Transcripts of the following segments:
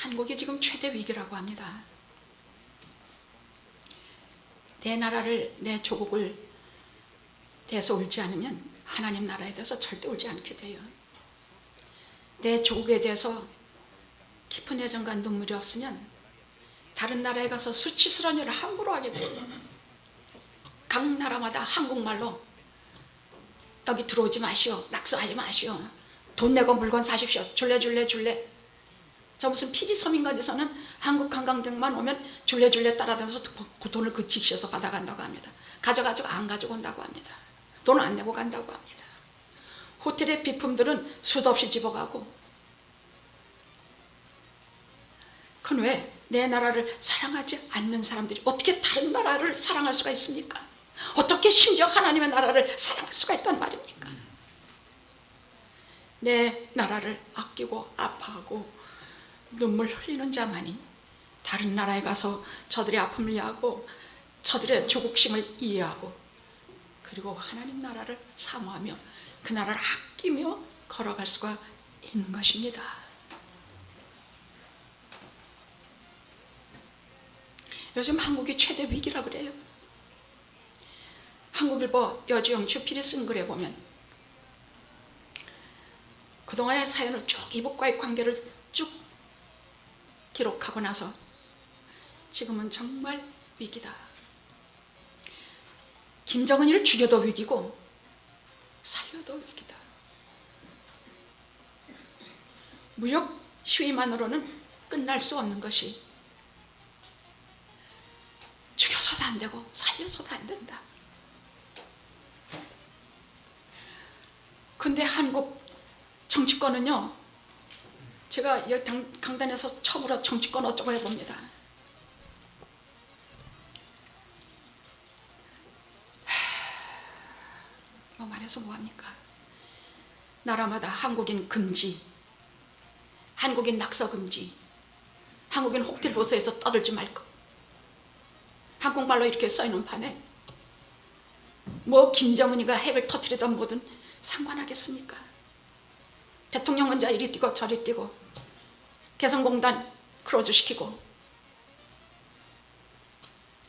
한국이 지금 최대 위기라고 합니다. 내 나라를, 내 조국을 대해서 울지 않으면 하나님 나라에 대해서 절대 울지 않게 돼요. 내 조국에 대해서 깊은 애정과 눈물이 없으면 다른 나라에 가서 수치스러운 일을 함부로 하게 돼요. 각 나라마다 한국말로 여기 들어오지 마시오, 낙서하지 마시오, 돈 내고 물건 사십시오, 줄래. 저 무슨 피지 서민가에서는 한국 관광객만 오면 줄래 따라다니면서 그 돈을 그 직시에서 받아간다고 합니다. 가져가지고 안 가지고 온다고 합니다. 돈을 안 내고 간다고 합니다. 호텔의 비품들은 수도 없이 집어가고. 그건 왜 내 나라를 사랑하지 않는 사람들이 어떻게 다른 나라를 사랑할 수가 있습니까? 어떻게 심지어 하나님의 나라를 사랑할 수가 있단 말입니까? 내 나라를 아끼고 아파하고 눈물 흘리는 자만이 다른 나라에 가서 저들의 아픔을 이해하고 저들의 조국심을 이해하고 그리고 하나님 나라를 사모하며 그 나라를 아끼며 걸어갈 수가 있는 것입니다. 요즘 한국이 최대 위기라고 그래요. 한국일보 여주영 주필이 쓴 글에 보면 그동안의 사연을 쭉 이북과의 관계를 쭉 기록하고 나서 지금은 정말 위기다. 김정은이를 죽여도 위기고 살려도 위기다. 무력 시위만으로는 끝날 수 없는 것이 죽여서도 안 되고 살려서도 안 된다. 근데 한국 정치권은요, 제가 여기 강단에서 처음으로 정치권 어쩌고 해봅니다. 뭐 말해서 뭐합니까? 나라마다 한국인 금지, 한국인 낙서 금지, 한국인 호텔 로서에서 떠들지 말 것. 한국말로 이렇게 써있는 판에 뭐 김정은이가 핵을 터뜨리던 뭐든 상관하겠습니까? 대통령 혼자 이리 뛰고 저리 뛰고 개성공단 크로즈 시키고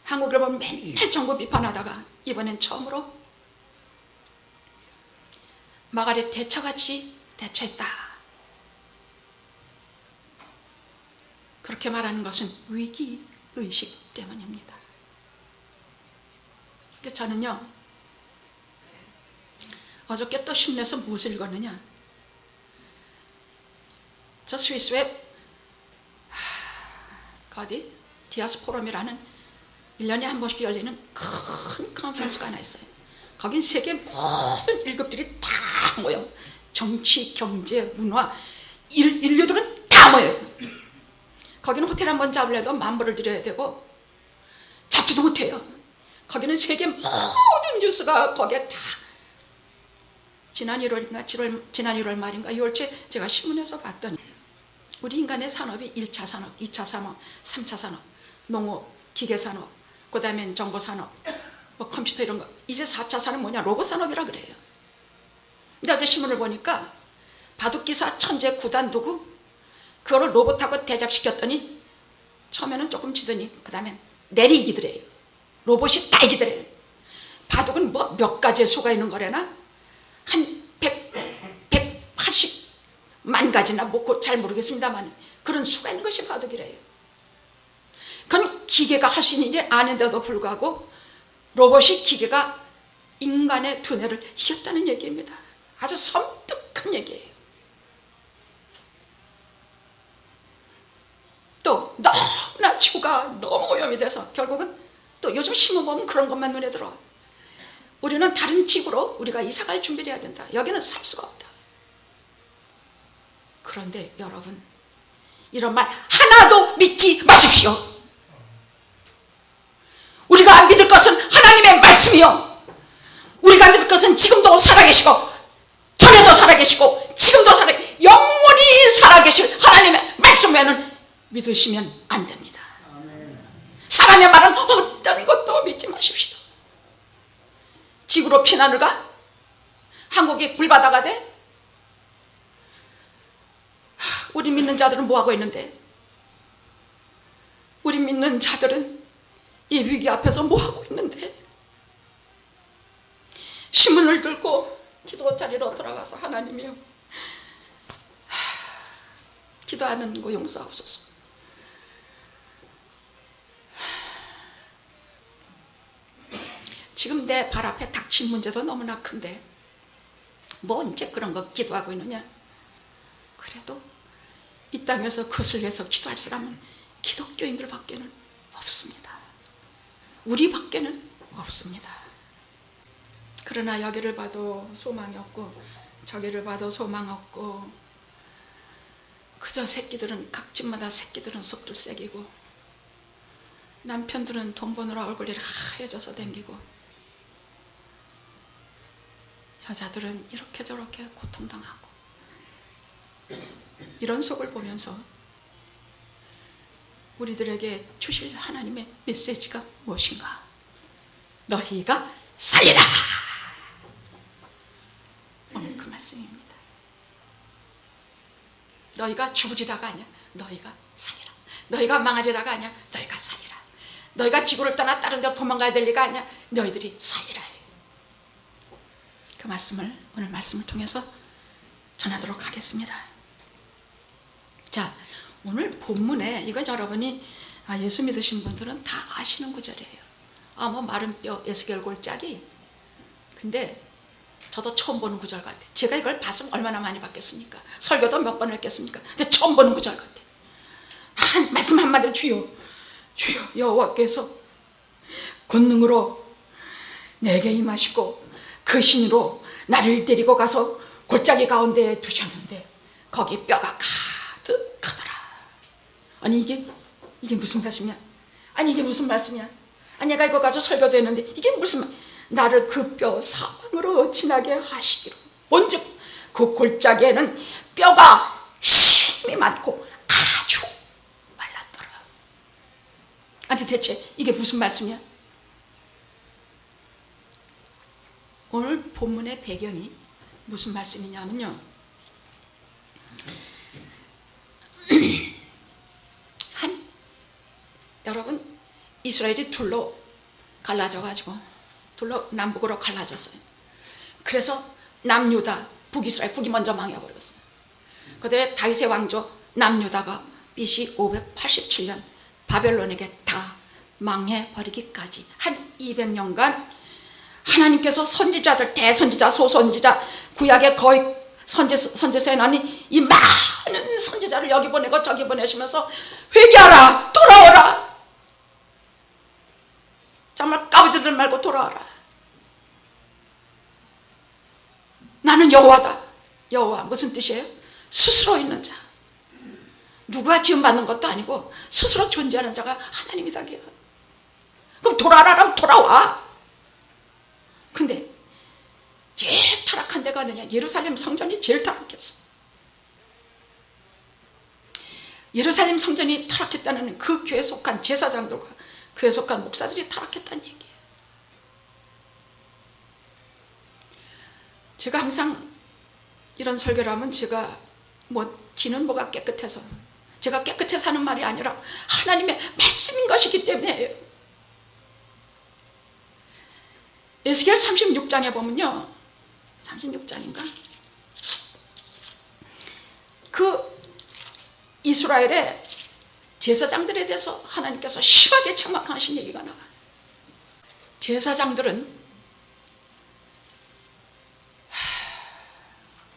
한국을 보면 맨날 정부 비판하다가 이번엔 처음으로 마가렛 대처같이 대처했다. 그렇게 말하는 것은 위기의식 때문입니다. 근데 저는요, 어저께 또 신문에서 무엇을 읽었느냐, 저 스위스의 어디 디아스포럼이라는 1년에 한 번씩 열리는 큰 컨퍼런스가 하나 있어요. 거긴 세계 모든 일급들이 다 모여. 정치, 경제, 문화, 인류들은 다 모여요. 거기는 호텔 한 번 잡으려도 $10,000을 들여야 되고 잡지도 못해요. 거기는 세계 모든 뉴스가 거기에 다. 지난 1월 말인가 2월째 제가 신문에서 봤더니 우리 인간의 산업이 1차 산업, 2차 산업, 3차 산업, 농업, 기계산업, 그 다음엔 정보산업, 뭐 컴퓨터 이런 거, 이제 4차 산업 뭐냐, 로봇 산업이라 그래요. 근데 어제 신문을 보니까 바둑기사 천재 구단 누구? 그거를 로봇하고 대작시켰더니 처음에는 조금 지더니 그 다음엔 내리 이기더래요. 로봇이 다 이기더래요. 바둑은 뭐 몇 가지의 수가 있는 거래나? 한 180만 가지나 뭐 잘 모르겠습니다만 그런 수가 있는 것이 바둑이래요. 그건 기계가 할 수 있는 일이 아닌데도 불구하고 로봇이 기계가 인간의 두뇌를 이겼다는 얘기입니다. 아주 섬뜩한 얘기예요. 또 너무나 지구가 너무 오염이 돼서 결국은 또 요즘 신문 보면 그런 것만 눈에 들어. 우리는 다른 지구로 우리가 이사갈 준비를 해야 된다. 여기는 살 수가 없다. 그런데 여러분, 이런 말 하나도 믿지 마십시오. 우리가 믿을 것은 하나님의 말씀이요, 우리가 믿을 것은 지금도 살아계시고 전에도 살아계시고 지금도 영원히 살아계실 하나님의 말씀 외에는 믿으시면 안 됩니다. 사람의 말은 어떤 것도 믿지 마십시오. 지구로 피난을 가? 한국이 불바다가 돼? 우리 믿는 자들은 뭐하고 있는데? 우리 믿는 자들은 이 위기 앞에서 뭐 하고 있는데? 신문을 들고 기도 자리로 들어가서 하나님이여, 기도하는 거 용서하옵소서. 지금 내 발 앞에 닥친 문제도 너무나 큰데 뭐 언제 그런 거 기도하고 있느냐? 그래도 이 땅에서 그것을 위해서 기도할 사람은 기독교인들 밖에는 없습니다. 우리 밖에는 없습니다. 그러나 여기를 봐도 소망이 없고 저기를 봐도 소망 없고, 그저 새끼들은 각 집마다 새끼들은 속들새기고 남편들은 돈 버느라 얼굴이 하얘져서 댕기고 여자들은 이렇게 저렇게 고통당하고, 이런 속을 보면서 우리들에게 주실 하나님의 메시지가 무엇인가? 너희가 살리라! 오늘 그 말씀입니다. 너희가 죽으리라가 아니야. 너희가 살리라. 너희가 망하리라가 아니야. 너희가 살리라. 너희가 지구를 떠나 다른 데로 도망가야 될 리가 아니야. 너희들이 살리라. 그 말씀을 오늘 말씀을 통해서 전하도록 하겠습니다. 자, 오늘 본문에 이건 여러분이 예수 믿으신 분들은 다 아시는 구절이에요. 뭐 마른 뼈 에스겔 골짜기. 근데 저도 처음 보는 구절 같아요. 제가 이걸 봤으면 얼마나 많이 봤겠습니까? 설교도 몇 번 했겠습니까? 근데 처음 보는 구절 같아요. 말씀 한마디를 주여 여호와께서 권능으로 내게 임하시고 그 신으로 나를 데리고 가서 골짜기 가운데에 두셨는데 거기 뼈가 가득하더라. 아니 이게 무슨 말씀이야? 아니 이게 무슨 말씀이야? 아니 내가 이거 가지고 설교도 했는데 이게 무슨 말? 나를 그 뼈 사방으로 지나게 하시기로. 본즉 그 골짜기에는 뼈가 힘이 많고 아주 말랐더라. 아니 대체 이게 무슨 말씀이야? 오늘 본문의 배경이 무슨 말씀이냐면요, 여러분 이스라엘이 둘로 갈라져가지고 둘로 남북으로 갈라졌어요. 그래서 남유다, 북이스라엘, 북이 먼저 망해버렸어요. 그 다음에 다윗의 왕조 남유다가 BC 587년 바벨론에게 다 망해버리기까지 한 200년간 하나님께서 선지자들, 대선지자, 소선지자, 구약의 거의 선지서에 나니 이 많은 선지자를 여기 보내고 저기 보내시면서 회개하라, 돌아오라, 정말 까부지들 말고 돌아와라. 나는 여호와다. 여호와 무슨 뜻이에요? 스스로 있는 자. 누가 지음받는 것도 아니고 스스로 존재하는 자가 하나님이다. 그럼 돌아와라면 돌아와. 근데 제일 타락한 데가 어느냐? 예루살렘 성전이 제일 타락했어. 예루살렘 성전이 타락했다는 그 교회에 속한 제사장들과 그에 속한 목사들이 타락했다는 얘기예요. 제가 항상 이런 설교를 하면 제가 지는 뭐가 깨끗해서, 제가 깨끗해서 하는 말이 아니라 하나님의 말씀인 것이기 때문에요. 에스겔 36장에 보면요, 36장인가? 그 이스라엘의 제사장들에 대해서 하나님께서 심하게 책망하신 얘기가 나와요. 제사장들은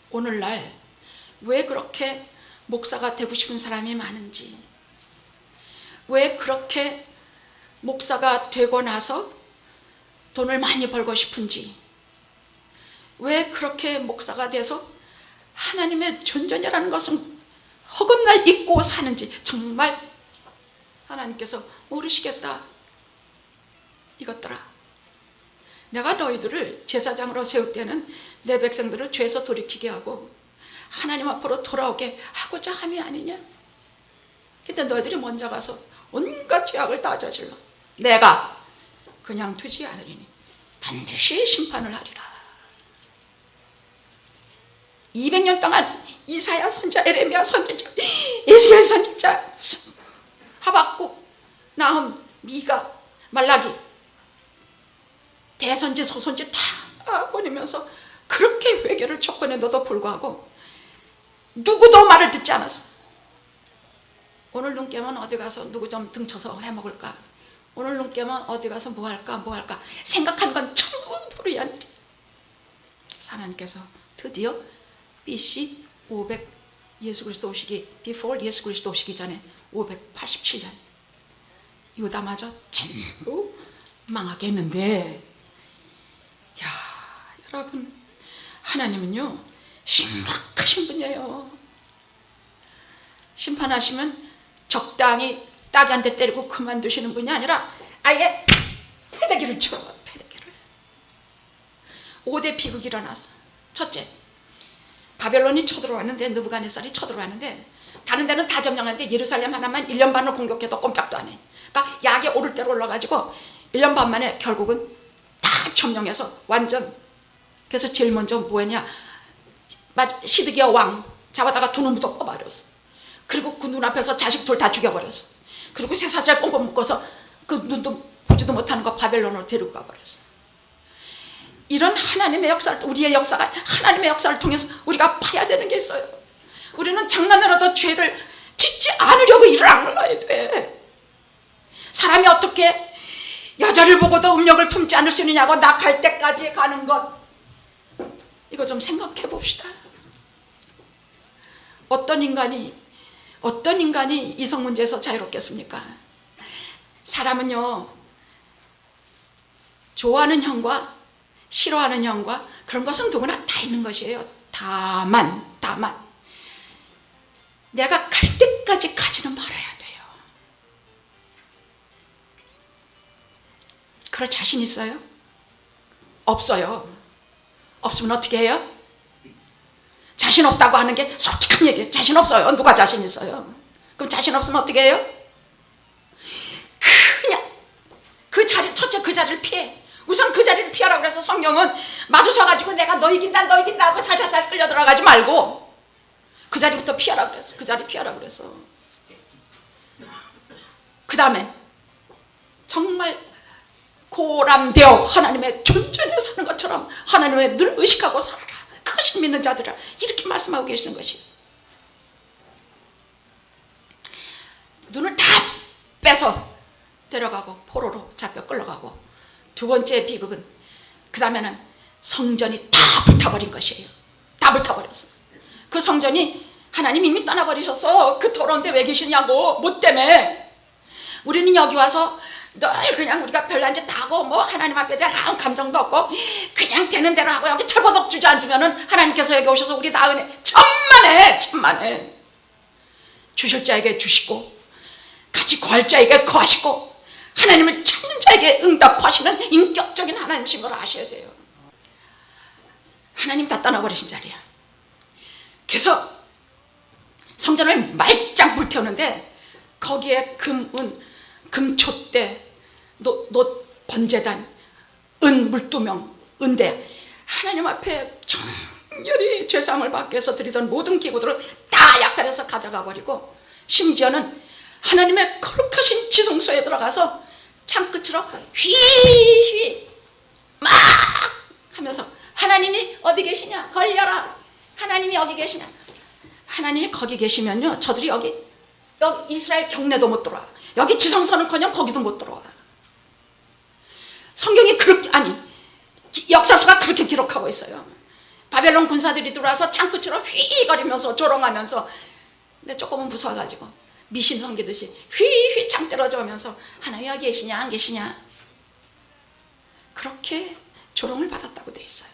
오늘날 왜 그렇게 목사가 되고 싶은 사람이 많은지, 왜 그렇게 목사가 되고 나서 돈을 많이 벌고 싶은지, 왜 그렇게 목사가 돼서 하나님의 존재라는 것은 허금날 잊고 사는지 정말 하나님께서 모르시겠다. 이것들아, 내가 너희들을 제사장으로 세울 때는 내 백성들을 죄에서 돌이키게 하고 하나님 앞으로 돌아오게 하고자 함이 아니냐. 근데 너희들이 먼저 가서 온갖 죄악을 다 저질러 내가 그냥 두지 않으리니 반드시 심판을 하리라. 200년 동안 이사야 선지자, 에레미야 선지자, 에스겔 선지자, 하박국 자선지 소선지 다 보내면서 그렇게 회개를 촉구해도 불구하고 누구도 말을 듣지 않았어. 오늘 눈 깨면 어디 가서 누구 좀 등쳐서 해먹을까, 오늘 눈 깨면 어디 가서 뭐 할까 생각한 건 전부 불의한 일이야. 하나님께서 드디어 BC 500 예수 그리스도 오시기, before 예수 그리스도 오시기 전에 587년 유다마저 전부 망하게 했는데, 야, 여러분, 하나님은요 심각하신 분이에요. 심판하시면 적당히 딱이 한 대 때리고 그만두시는 분이 아니라 아예 패대기를 쳐요. 패대기를. 5대 비극이 일어났어. 첫째, 바벨론이 쳐들어왔는데, 느부갓네살이 쳐들어왔는데, 다른 데는 다 점령하는데 예루살렘 하나만 1년 반을 공격해도 꼼짝도 안 해. 그러니까 약이 오를 대로 올라가지고 1년 반 만에 결국은 다 점령해서 완전. 그래서 제일 먼저 뭐했냐, 시드기야 왕 잡아다가 두 눈부터 뽑아버렸어. 그리고 그 눈앞에서 자식 둘 다 죽여버렸어. 그리고 쇠사슬에 꽁꽁 묶어서 그 눈도 보지도 못하는 거 바벨론으로 데리고 가버렸어. 이런 하나님의 역사를, 우리의 역사가 하나님의 역사를 통해서 우리가 봐야 되는 게 있어요. 우리는 장난으로도 죄를 짓지 않으려고 일을 악물어야 돼. 사람이 어떻게 여자를 보고도 음욕을 품지 않을 수 있느냐고, 나 갈 때까지 가는 것, 이거 좀 생각해 봅시다. 어떤 인간이 이성 문제에서 자유롭겠습니까? 사람은요, 좋아하는 형과 싫어하는 형과 그런 것은 누구나 다 있는 것이에요. 다만 내가 갈 때까지 가지는 말아야 돼요. 그럴 자신 있어요? 없어요. 없으면 어떻게 해요? 자신 없다고 하는 게 솔직한 얘기예요. 자신 없어요. 누가 자신 있어요? 그럼 자신 없으면 어떻게 해요? 그냥 첫째 그 자리를 피해. 우선 그 자리를 피하라고 그래서 성경은 마주쳐가지고 내가 너 이긴다 하고 살살 끌려 들어가지 말고 그 자리부터 피하라고 그랬어. 그 자리 피하라고 그랬어. 그 다음에 정말 고람되어 하나님의 존전에 서는 것처럼 하나님의 늘 의식하고 살아라. 그것이 믿는 자들아. 이렇게 말씀하고 계시는 것이. 눈을 다 빼서 데려가고 포로로 잡혀 끌려가고, 두 번째 비극은 그 다음에는 성전이 다 불타버린 것이에요. 다 불타버렸어. 그 성전이 하나님 이미 떠나버리셨어. 그 더러운데 왜 계시냐고. 뭐 때문에. 우리는 여기 와서 늘 그냥 우리가 별난 짓 다 하고 뭐 하나님 앞에 대한 아무 감정도 없고 그냥 되는 대로 하고 여기 철버덕 주저앉으면은 하나님께서 여기 오셔서 우리 다 은혜 천만에 주실 자에게 주시고 같이 구할 자에게 구하시고 하나님을 찾는 자에게 응답하시는 인격적인 하나님이신 걸 아셔야 돼요. 하나님 다 떠나버리신 자리야. 그래서 성전을 말짱 불태우는데 거기에 금촛대, 놋 번제단, 은 물두명, 은대, 하나님 앞에 정렬히 죄사함을 받기 위해서 드리던 모든 기구들을 다 약탈해서 가져가 버리고, 심지어는 하나님의 거룩하신 지성소에 들어가서 창끝으로 휘휘 막 하면서 하나님이 어디 계시냐, 걸려라, 하나님이 여기 계시냐. 하나님이 거기 계시면요, 저들이 여기 이스라엘 경내도 못 들어와. 여기 지성소는커녕 거기도 못 들어와. 성경이 그렇게, 역사서가 그렇게 기록하고 있어요. 바벨론 군사들이 들어와서 창끝으로 휘휘거리면서 조롱하면서, 근데 조금은 무서워가지고 미신 섬기듯이 휘휘 창 때려주면서 하나님 여기 계시냐 안 계시냐, 그렇게 조롱을 받았다고 돼 있어요.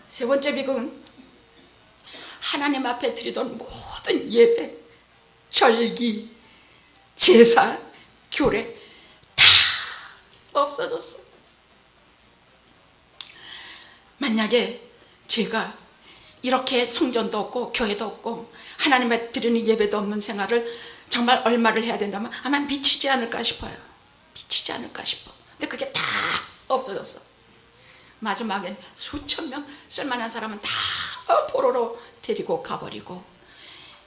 세 번째 비극은 하나님 앞에 드리던 모든 예배, 절기, 제사, 교례 다 없어졌어. 만약에 제가 이렇게 성전도 없고 교회도 없고 하나님 앞에 드리는 예배도 없는 생활을 정말 얼마를 해야 된다면 아마 미치지 않을까 싶어요. 미치지 않을까 싶어. 근데 그게 다 없어졌어. 마지막엔 수천 명 쓸만한 사람은 다 포로로 데리고 가버리고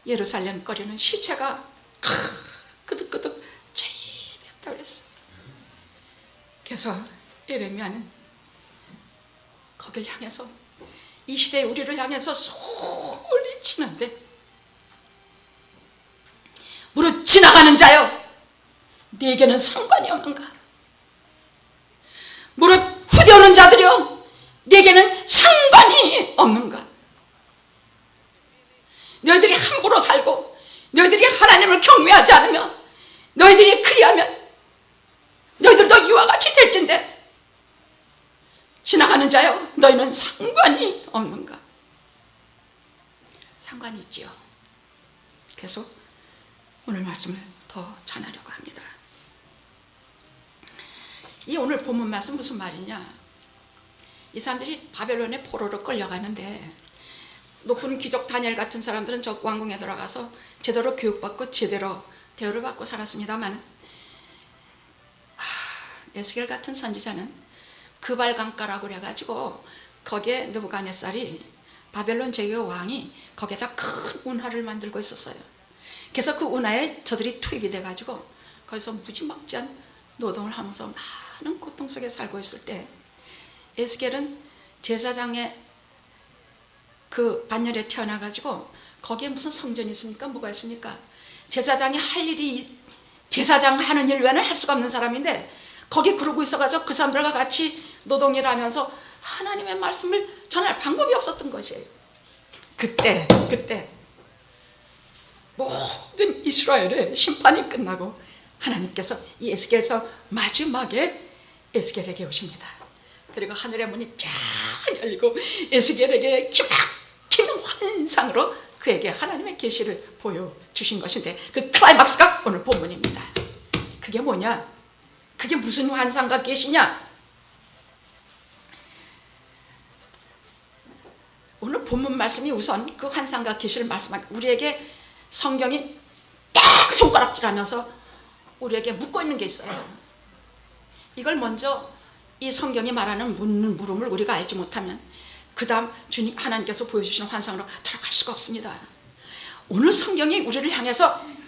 예루살렘 거리는 시체가 끄득끄득 재배했다 그랬어. 그래서 예레미야는 거길 향해서 이 시대의 우리를 향해서 소리치는데, 무릇 지나가는 자여 네게는 상관이 없는가? 무릇 후대오는 자들이여 네게는 상관이 없는가? 너희들이 함부로 살고 너희들이 하나님을 경외하지 않으면, 너희들이 그리하면 너희들도 이와 같이 될진데, 지나가는 자여 너희는 상관이 없는가? 상관이 있지요. 그래서 오늘 말씀을 더 전하려고 합니다. 이 오늘 본문 말씀 무슨 말이냐? 이 사람들이 바벨론의 포로로 끌려가는데, 높은 귀족 다니엘 같은 사람들은 저 왕궁에 들어가서 제대로 교육받고 제대로 대우를 받고 살았습니다만, 에스겔 같은 선지자는 그발강가라고 그래가지고 거기에 느부갓네살이 바벨론 제국의 왕이 거기에다 큰 운하를 만들고 있었어요. 그래서 그 운하에 저들이 투입이 돼가지고 거기서 무지막지한 노동을 하면서 많은 고통 속에 살고 있을 때, 에스겔은 제사장의 그 반열에 태어나가지고 거기에 무슨 성전이 있습니까? 뭐가 있습니까? 제사장이 할 일이, 제사장 하는 일 외에는 할 수가 없는 사람인데, 거기 그러고 있어가지고 그 사람들과 같이 노동을 하면서 하나님의 말씀을 전할 방법이 없었던 것이에요. 그때 모든 이스라엘의 심판이 끝나고 하나님께서 이 에스겔에서 마지막에 에스겔에게 오십니다. 그리고 하늘의 문이 쫙 열리고 에스겔에게 기막히는 환상으로 그에게 하나님의 계시를 보여주신 것인데, 그 클라이막스가 오늘 본문입니다. 그게 뭐냐? 그게 무슨 환상과 계시냐? 오늘 본문 말씀이 우선 그 환상과 계시를 말씀하고, 우리에게 성경이 딱 손가락질하면서 우리에게 묻고 있는 게 있어요. 이걸 먼저 이 성경이 말하는 묻는 물음을 우리가 알지 못하면 그 다음 주님 하나님께서 보여주시는 환상으로 들어갈 수가 없습니다. 오늘 성경이 우리를 향해서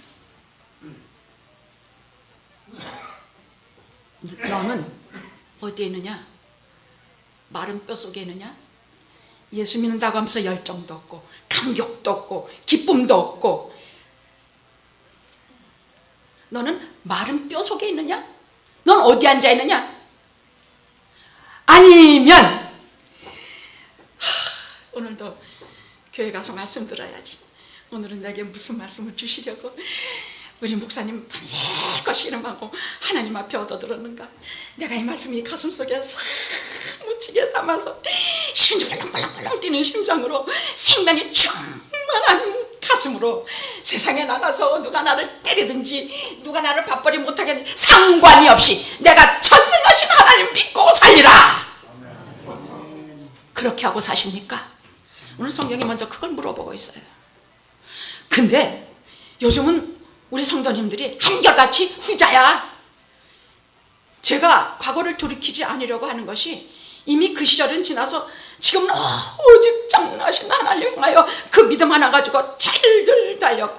너는 어디에 있느냐? 마른 뼈 속에 있느냐? 예수 믿는다고 하면서 열정도 없고 감격도 없고 기쁨도 없고, 너는 마른 뼈 속에 있느냐? 넌 어디 앉아 있느냐? 아니면 오늘도 교회 가서 말씀 들어야지. 오늘은 내게 무슨 말씀을 주시려고 우리 목사님 밤새껏 씨름하고 하나님 앞에 얻어들었는가? 내가 이 말씀이 가슴속에 묻히게 담아서 심장이 벌렁벌렁 뛰는 심장으로, 생명이 충만한 가슴으로 세상에 나가서 누가 나를 때리든지 누가 나를 밥벌이 못하게 하든지 상관이 없이 내가 전능하신 하나님 믿고 살리라. 그렇게 하고 사십니까? 오늘 성경이 먼저 그걸 물어보고 있어요. 근데 요즘은 우리 성도님들이 한결같이 후자야. 제가 과거를 돌이키지 않으려고 하는 것이, 이미 그 시절은 지나서 지금은 오직 장하신 하나님 향하여 그 믿음 하나 가지고 잘들 달려.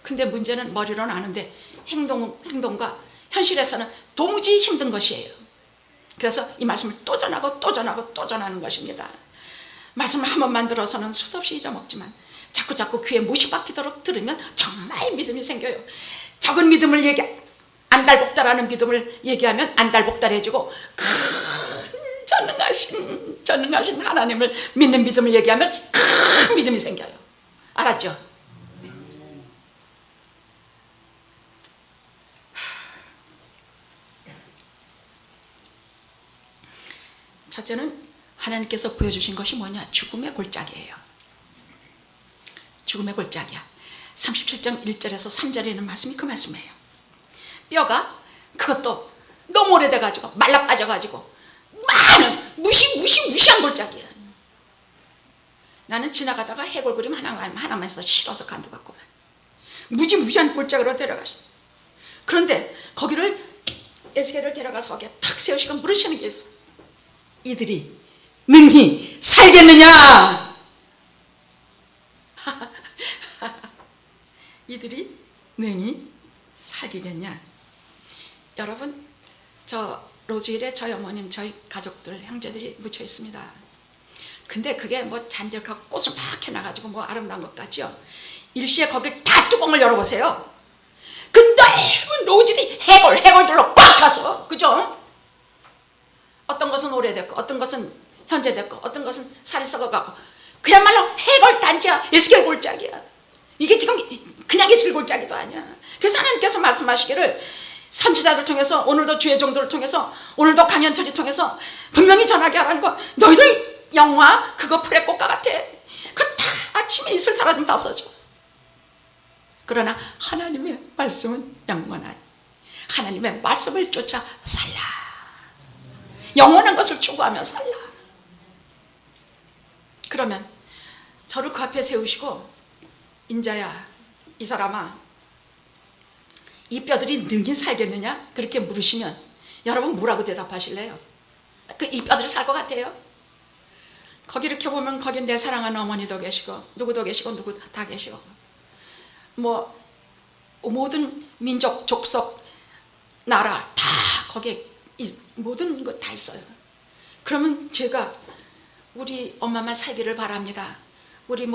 근데 문제는 머리로는 아는데 행동과 현실에서는 도무지 힘든 것이에요. 그래서 이 말씀을 또 전하고 또 전하고 또 전하는 것입니다. 말씀을 한 번만 들어서는 수도 없이 잊어먹지만 자꾸 귀에 못이 박히도록 들으면 정말 믿음이 생겨요. 적은 믿음을 안달복달하는 믿음을 얘기하면 안달복달해지고, 큰 전능하신 하나님을 믿는 믿음을 얘기하면 큰 믿음이 생겨요. 알았죠? 첫째는 하나님께서 보여주신 것이 뭐냐? 죽음의 골짜기예요. 죽음의 골짜기야. 37장 1절에서 3절에 있는 말씀이 그 말씀이에요. 뼈가 그것도 너무 오래돼가지고 말라 빠져가지고 많은 무시한 골짜기야. 나는 지나가다가 해골 그림 하나만 해서 싫어서 간두갔구만. 무지한 골짜기로 데려갔어. 그런데 거기를 에스겔을 데려가서 거기에 탁 세우시고 물으시는 게 있어. 이들이 능히 살겠느냐? 이들이 능히 살겠냐? 여러분, 저 로즈힐에 저희 어머님, 저희 가족들, 형제들이 묻혀 있습니다. 근데 그게 뭐 잔디하고 꽃을 막 해놔가지고 뭐 아름다운 것 같죠? 일시에 거기 다 뚜껑을 열어보세요. 그 넓은 로즈힐이 해골들로 꽉 차서, 그죠? 어떤 것은 오래됐고, 어떤 것은 현재됐고, 어떤 것은 살이 썩어가고, 그야말로 해골 단지야. 에스겔 골짜기야. 이게 지금 그냥 에스겔 골짜기도 아니야. 그래서 하나님께서 말씀하시기를 선지자들 통해서, 오늘도 주의 종들을 통해서, 오늘도 강연철이 통해서 분명히 전하게 하라는 거. 너희들 영화 그거 풀의꽃과 같아. 그거 다 아침에 이슬 사라지면 다 없어져. 그러나 하나님의 말씀은 영원하니 하나님의 말씀을 쫓아 살라. 영원한 것을 추구하며 살라. 그러면 저를 그 앞에 세우시고, 인자야, 이 사람아, 이 뼈들이 능히 살겠느냐? 그렇게 물으시면 여러분 뭐라고 대답하실래요? 그 이 뼈들이 살 것 같아요? 거기 이렇게 보면 거기 내 사랑하는 어머니도 계시고, 누구도 계시고, 누구 다 계시고, 뭐 모든 민족, 족속, 나라 다 거기에 모든 것 다 있어요. 그러면 제가 우리 엄마만 살기를 바랍니다. 우리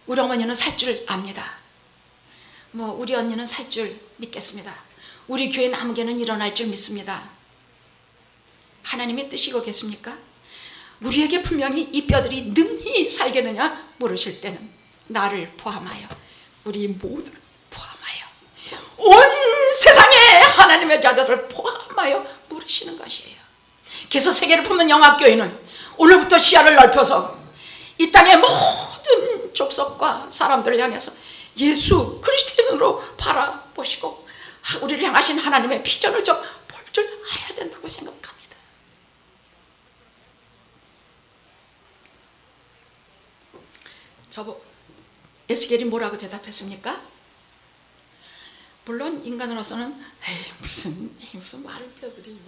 어머니는 살 줄 압니다. 우리 언니는 살 줄 믿겠습니다. 우리 교회 아무개는 일어날 줄 믿습니다. 하나님의 뜻이 이거겠습니까? 우리에게 분명히 이 뼈들이 능히 살겠느냐 물으실 때는 나를 포함하여, 우리 모두를 포함하여, 온 세상의 하나님의 자들을 포함하여 물으시는 것이에요. 그래서 세계를 품는 영학교회는 오늘부터 시야를 넓혀서 이 땅의 모든 족속과 사람들을 향해서 예수 그리스도인으로 바라보시고 우리를 향하신 하나님의 비전을 좀 볼 줄 알아야 된다고 생각합니다. 에스겔이 뭐라고 대답했습니까? 물론 인간으로서는 무슨 마른 뼈들이,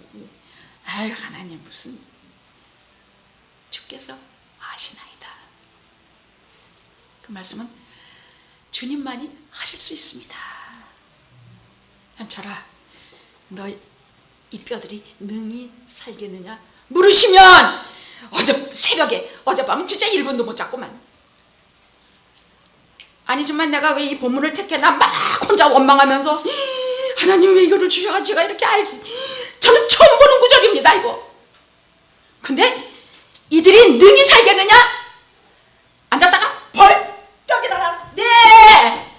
하나님 무슨, 주께서 아시나이다. 그 말씀은 주님만이 하실 수 있습니다. 현철아, 너 이 뼈들이 능히 살겠느냐 물으시면, 어젯밤은 진짜 1분도 못 잤구만. 아니지만 내가 왜 이 본문을 택했나 막 혼자 원망하면서, 하나님 왜 이거를 주셔가지고 제가 이렇게 저는 처음 보는 구절입니다 이거. 근데 이들이 능히 살겠느냐? 앉았다가 벌떡 일어나서 네!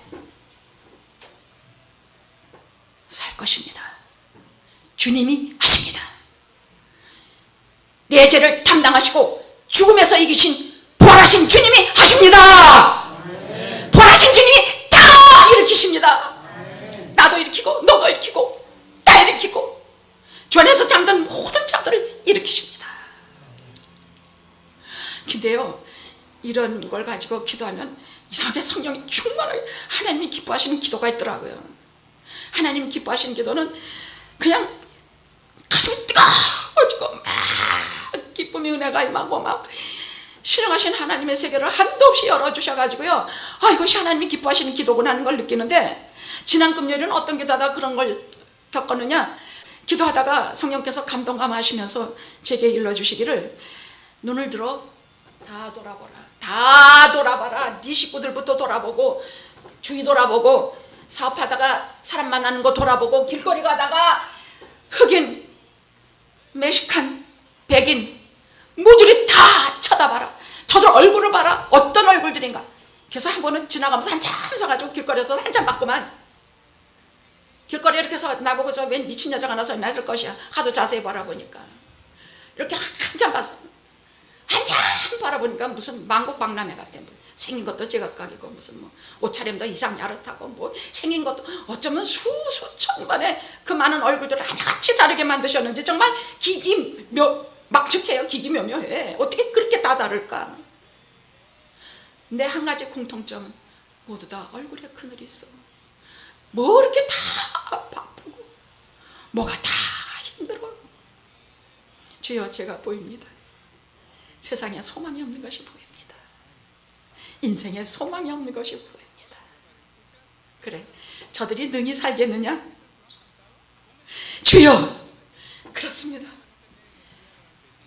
살 것입니다. 주님이 하십니다. 내 죄를 담당하시고 죽음에서 이기신 부활하신 주님이 하십니다. 부활하신 주님이 다 일으키십니다. 나도 일으키고 너도 일으키고 다 일으키고 주 안에서 잠든 모든 자들을 일으키십니다. 근데요, 이런 걸 가지고 기도하면 이상하게 성령이 충만하게 하나님이 기뻐하시는 기도가 있더라고요. 하나님 기뻐하시는 기도는 그냥 가슴이 뜨거워지고 막 기쁨의 은혜가 임하고 막 신령하신 하나님의 세계를 한도 없이 열어주셔가지고요, 이것이 하나님이 기뻐하시는 기도구나 하는 걸 느끼는데, 지난 금요일은 어떤 기도하다가 그런 걸 겪었느냐, 기도하다가 성령께서 감동감하시면서 제게 일러주시기를, 눈을 들어 다 돌아보라. 다 돌아봐라. 네 식구들부터 돌아보고, 주위 돌아보고, 사업하다가 사람 만나는 거 돌아보고, 길거리 가다가 흑인, 멕시칸, 백인 모두를 다 쳐다봐라. 저들 얼굴을 봐라. 어떤 얼굴들인가. 그래서 한 번은 지나가면서 한참 서가지고 길거리에서 한참 봤구만. 길거리에 이렇게 서 나보고 저 웬 미친 여자가 나서 있나 했을 것이야. 하도 자세히 바라보니까. 이렇게 한참 봤어. 한참 바라보니까 무슨 만국박람회 같아. 생긴 것도 제각각이고 무슨 옷차림도 이상 야릇하고 생긴 것도 어쩌면 수천만의 그 많은 얼굴들을 하나같이 다르게 만드셨는지 정말 막측해요. 기기묘묘해. 어떻게 그렇게 다 다를까? 근데 한 가지 공통점은 모두 다 얼굴에 그늘이 있어. 뭐 이렇게 다 바쁘고 뭐가 다 힘들어. 주여, 제가 보입니다. 세상에 소망이 없는 것이 보입니다. 인생에 소망이 없는 것이 보입니다. 그래, 저들이 능히 살겠느냐? 주여, 그렇습니다.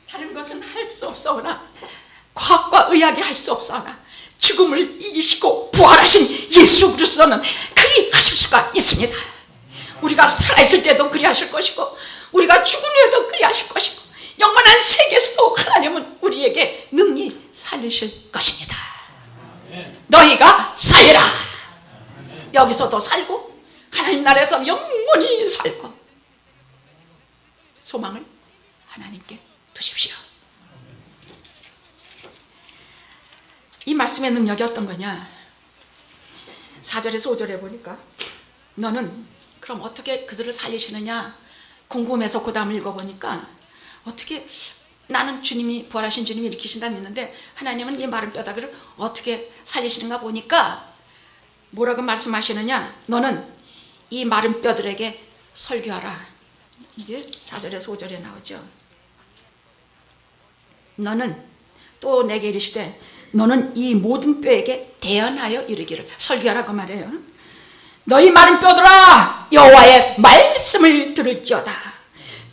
다른 것은 할 수 없사오나, 과학과 의학이 할 수 없사오나 죽음을 이기시고 부활하신 예수 그리스도는 그리 하실 수가 있습니다. 우리가 살아있을 때도 그리 하실 것이고 우리가 죽은 후에도 그리 하실 것이고 영원한 세계에서도 하나님은 우리에게 능히 살리실 것입니다. 너희가 살리라. 여기서도 살고 하나님 나라에서 영원히 살고 소망을 하나님께 두십시오. 이 말씀의 능력이 어떤 거냐? 4절에서 5절에 보니까 너는 그럼 어떻게 그들을 살리시느냐 궁금해서 그 다음을 읽어보니까 어떻게 나는 주님이 부활하신 주님이 일으키신다 믿는데 하나님은 이 마른 뼈다귀를 어떻게 살리시는가 보니까 뭐라고 말씀하시느냐? 너는 이 마른 뼈들에게 설교하라. 이게 4절에서 5절에 나오죠. 너는 또 내게 이르시되 너는 이 모든 뼈에게 대언하여 이르기를 설교하라고 말해요. 너희 마른 뼈들아 여호와의 말씀을 들을지어다.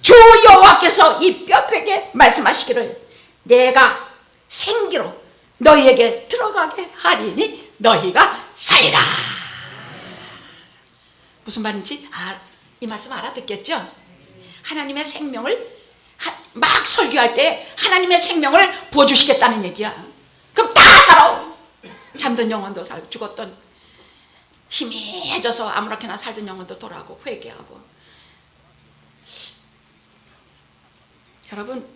주 여호와께서 이 뼈들에게 말씀하시기를 내가 생기로 너희에게 들어가게 하리니 너희가 살리라. 무슨 말인지 이 말씀 알아듣겠죠? 하나님의 생명을 막 설교할 때 하나님의 생명을 부어주시겠다는 얘기야. 그럼 다 살아. 잠든 영혼도 살고 죽었던 희미해져서 아무렇게나 살던 영혼도 돌아오고 회개하고. 여러분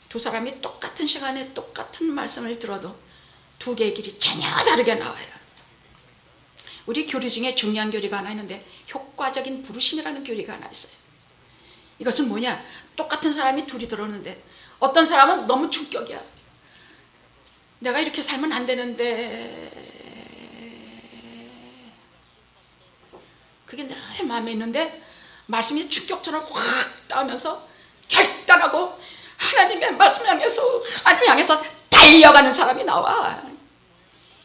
두 사람이 똑같은 시간에 똑같은 말씀을 들어도 두 개의 길이 전혀 다르게 나와요. 우리 교리 중에 중요한 교리가 하나 있는데 효과적인 부르심이라는 교리가 하나 있어요. 이것은 뭐냐? 똑같은 사람이 둘이 들었는데 어떤 사람은 너무 충격이야. 내가 이렇게 살면 안 되는데 그게 늘 마음에 있는데 말씀이 충격처럼 확 닿으면서 결단하고 하나님의 말씀 향해서 하나님 향해서 달려가는 사람이 나와.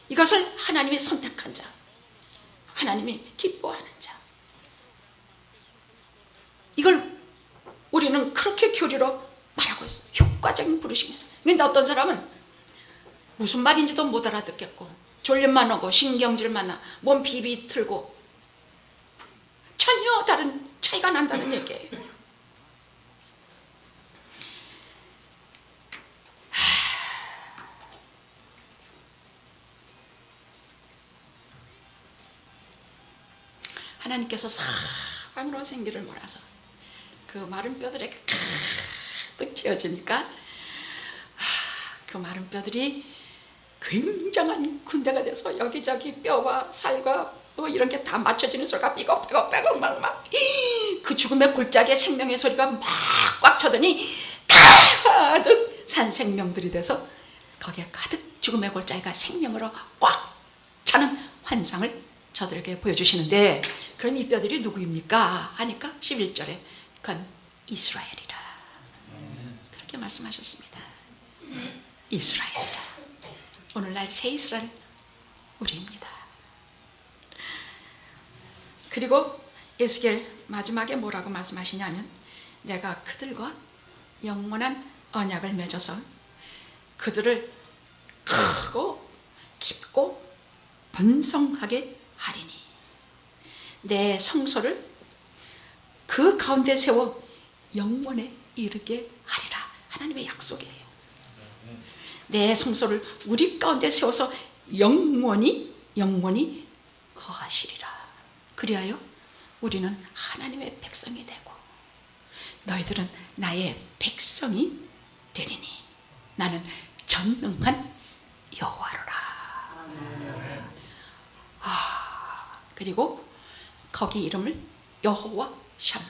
이것을 하나님이 선택한 자, 하나님이 기뻐하는 자. 이걸 우리는 그렇게 교리로 말하고 있어. 효과적인 부르심이야. 근데 어떤 사람은 무슨 말인지도 못 알아듣겠고 졸림만 오고 신경질만 나 몸 비비 틀고 전혀 다른 차이가 난다는 얘기예요. 하나님께서 사방으로 생기를 몰아서 그 마른 뼈들에게 가득 채워지니까 그 마른 뼈들이 굉장한 군대가 돼서 여기저기 뼈와 살과 뭐 이런 게 다 맞춰지는 소리가 삐걱삐걱 막 그 죽음의 골짜기에 생명의 소리가 막 꽉 차더니 가득 산 생명들이 돼서 거기에 가득 죽음의 골짜기가 생명으로 꽉 차는 환상을 저들에게 보여주시는데 그럼 이 뼈들이 누구입니까? 하니까 11절에 그건 이스라엘이라 그렇게 말씀하셨습니다. 이스라엘이라. 오늘날 새 이스라엘 우리입니다. 그리고 에스겔 마지막에 뭐라고 말씀하시냐면 내가 그들과 영원한 언약을 맺어서 그들을 크고 깊고 번성하게 하리니 내 성소를 그 가운데 세워 영원에 이르게 하리라. 하나님의 약속이에요. 내 성소를 우리 가운데 세워서 영원히 거하시리라. 그리하여 우리는 하나님의 백성이 되고 너희들은 나의 백성이 되리니 나는 전능한 여호와로라. 그리고 거기 이름을 여호와 샴마,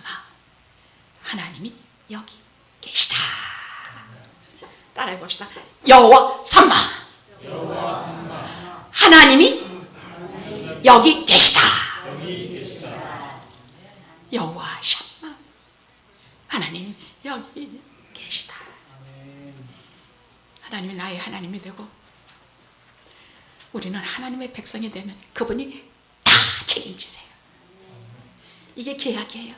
하나님이 여기 계시다. 따라해 봅시다. 여호와 샴마, 하나님이 여기 계시다. 여호와 샴마, 하나님이 여기 계시다. 하나님이 나의 하나님이 되고 우리는 하나님의 백성이 되면 그분이 다 책임지세요. 이게 계약이에요.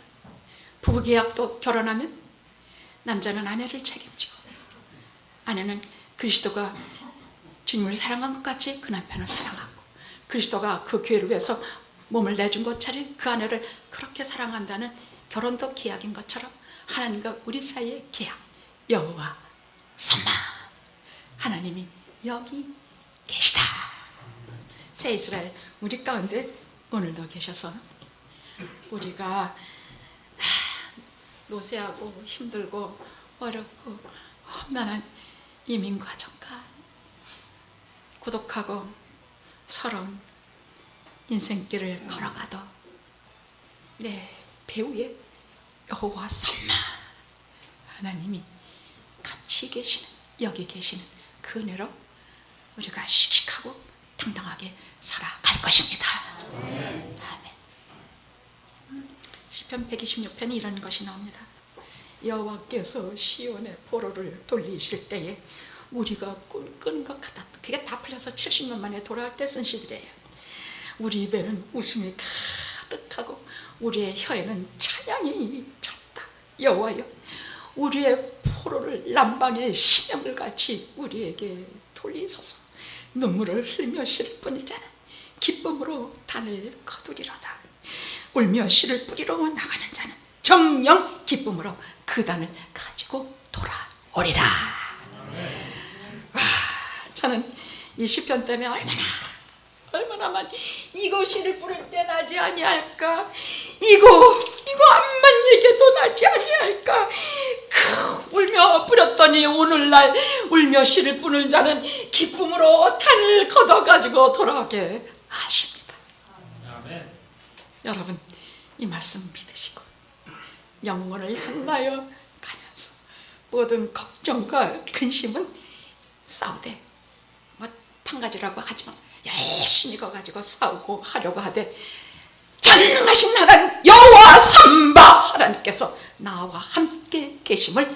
부부계약도 결혼하면 남자는 아내를 책임지고 아내는 그리스도가 주님을 사랑한 것 같이 그 남편을 사랑하고 그리스도가 그 교회를 위해서 몸을 내준 것처럼 그 아내를 그렇게 사랑한다는 결혼도 계약인 것처럼 하나님과 우리 사이의 계약, 여호와 삼마, 하나님이 여기 계시다. 새 이스라엘 우리 가운데 오늘도 계셔서 우리가 노쇠하고 힘들고 어렵고 험난한 이민과정과 고독하고 서러운 인생길을 걸어가도 내 배후에 여호와 삼마 하나님이 같이 계시는 여기 계시는 그 은혜로 우리가 씩씩하고 당당하게 살아갈 것입니다. 아멘. 시편 126편에 이런 것이 나옵니다. 여호와께서 시온의 포로를 돌리실 때에 우리가 꿈꾸는 것 같았다. 그게 다 풀려서 70년 만에 돌아올 때 쓴 시들이에요. 우리 입에는 웃음이 가득하고 우리의 혀에는 찬양이 찼다. 여호와여, 우리의 포로를 남방의 시냇물같이 우리에게 돌리소서. 눈물을 흘며 씨를 뿌릴 자는 기쁨으로 단을 거두리로다. 울며 씨를 뿌리러 나가는 자는 정녕 기쁨으로 그 단을 가지고 돌아오리라. 저는 이 시편 때문에 얼마나만 이거 씨를 뿌릴 때 나지 아니할까, 이거 암만 얘기해도 나지 아니할까. 울며 뿌렸더니 오늘날 울며 씨를 뿌는 자는 기쁨으로 탄을 걷어가지고 돌아오게 하십니다. 아멘. 여러분 이 말씀 믿으시고 영혼을 향하여 가면서 모든 걱정과 근심은 싸우되 판가지라고 하지만 열심히 가가지고 싸우고 하려고 하되 전능하신 하나님 여호와 삼바 하나님께서 나와 함께 계심을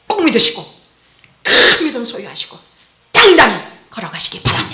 꼭 믿으시고 큰 믿음 소유하시고 당당히 걸어가시기 바랍니다.